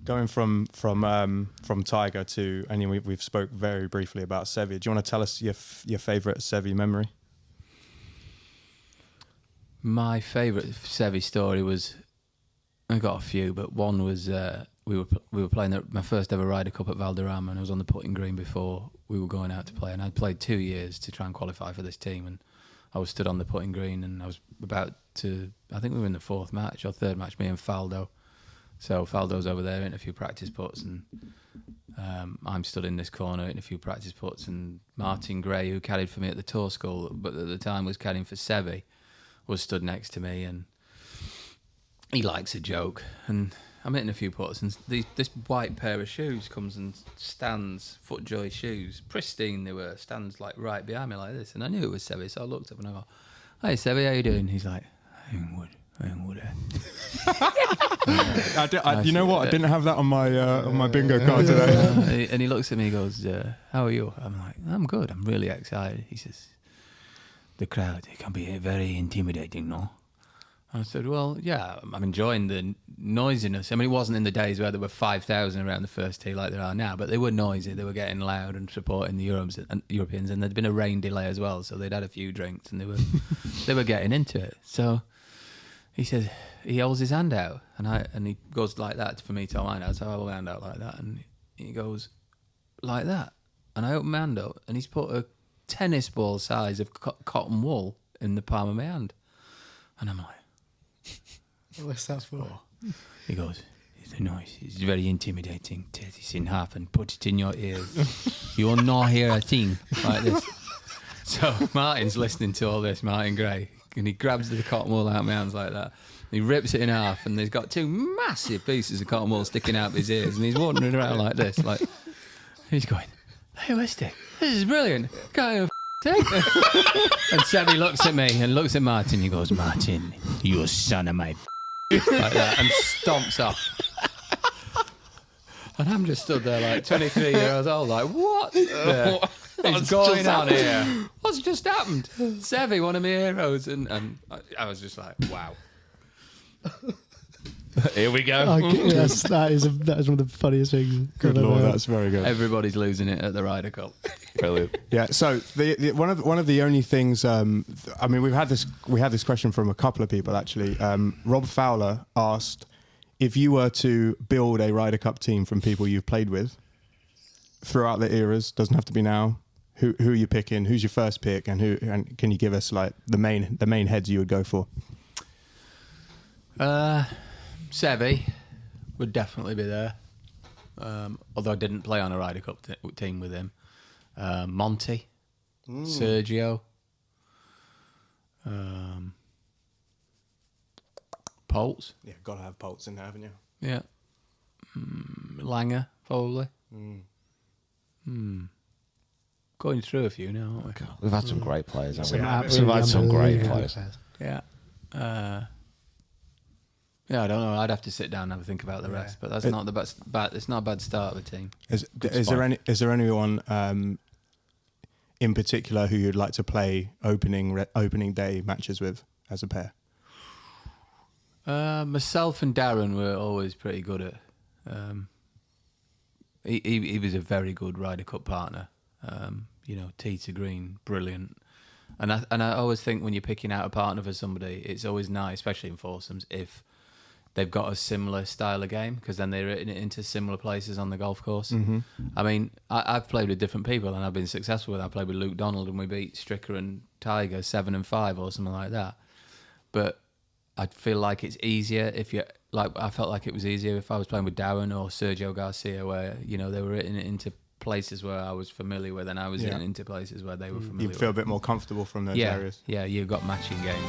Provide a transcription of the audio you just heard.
Going from Tiger to, and we've spoke very briefly about Seve. Do you want to tell us your favourite Seve memory? My favourite Seve story was, I got a few, but one was we were playing my first ever Ryder Cup at Valderrama, and I was on the putting green before we were going out to play, and I'd played 2 years to try and qualify for this team, and I was stood on the putting green, and I was about to, I think we were in the fourth match or third match, me and Faldo. So Faldo's over there in a few practice putts, and I'm stood in this corner in a few practice putts, and Martin Gray, who caddied for me at the tour school, but at the time was caddying for Seve, was stood next to me, and he likes a joke, and I'm hitting a few putts, and this white pair of shoes comes and stands, FootJoy shoes, pristine they were, stands like right behind me like this, and I knew it was Seve, so I looked up and I go, "Hey Seve, how you doing?" He's like, "I ain't wood." You know what? I didn't have that on my bingo card today. And he looks at me, and goes, "How are you?" I'm like, "I'm good. I'm really excited." He says, "The crowd, it can be very intimidating, no?" I said, "Well, yeah, I'm enjoying the noisiness. I mean, it wasn't in the days where there were 5,000 around the first tee like there are now, but they were noisy. They were getting loud and supporting the Europeans, and there'd been a rain delay as well, so they'd had a few drinks, and they were getting into it." So he said, he holds his hand out, and he goes like that for me to hold my hand out, so I hold my hand out like that, and he goes like that, and I open my hand up, and he's put a tennis ball size of cotton wool in the palm of my hand, and I'm like, "What's that for?" He goes, "It's a noise. It's very intimidating. Tear this in half and put it in your ears. You will not hear a thing," like this. So Martin's listening to all this, Martin Gray, and he grabs the cotton wool out of my hands like that. He rips it in half, and there's got two massive pieces of cotton wool sticking out of his ears, and he's wandering around like this, like he's going, "Hey, Westy, this is brilliant. Can't even take this." And Seve looks at me and looks at Martin. He goes, "Martin, you son of my," like that, and stomps off. And I'm just stood there like 23 years old, like, what is going on here? What's just happened? Seve, one of my heroes, and I was just like, wow. Here we go. That is one of the funniest things. Good Lord, that's very good. Everybody's losing it at the Ryder Cup. Brilliant. Yeah. So one of the only things, I mean, we had this question from a couple of people actually. Rob Fowler asked, if you were to build a Ryder Cup team from people you've played with throughout the eras, doesn't have to be now, who are you picking? Who's your first pick, and can you give us like the main heads you would go for? Seve would definitely be there. Although I didn't play on a Ryder Cup team with him. Monty, Sergio, Poltz. Yeah, got to have Poltz in there, haven't you? Yeah. Langer, probably. Going through a few now, aren't we? We've had some great players, haven't we? Absolutely We've had some great unbelievable players. Yeah. Yeah, I don't know. I'd have to sit down and have a think about the rest, but that's not the best. It's not a bad start of a team. Is there anyone in particular who you'd like to play opening day matches with as a pair? Myself and Darren were always pretty good at. He was a very good Ryder Cup partner. Tee to green, brilliant. And I always think when you're picking out a partner for somebody, it's always nice, especially in foursomes, if they've got a similar style of game, because then they're into similar places on the golf course. Mm-hmm. I mean, I've played with different people and I've been successful with. I played with Luke Donald and we beat Stricker and Tiger 7-5 or something like that. But I feel like it's easier I felt like it was easier if I was playing with Darren or Sergio Garcia, where they were into places where I was familiar with, and I was into places where they were familiar. You feel a bit more comfortable from those areas. Yeah, you've got matching games.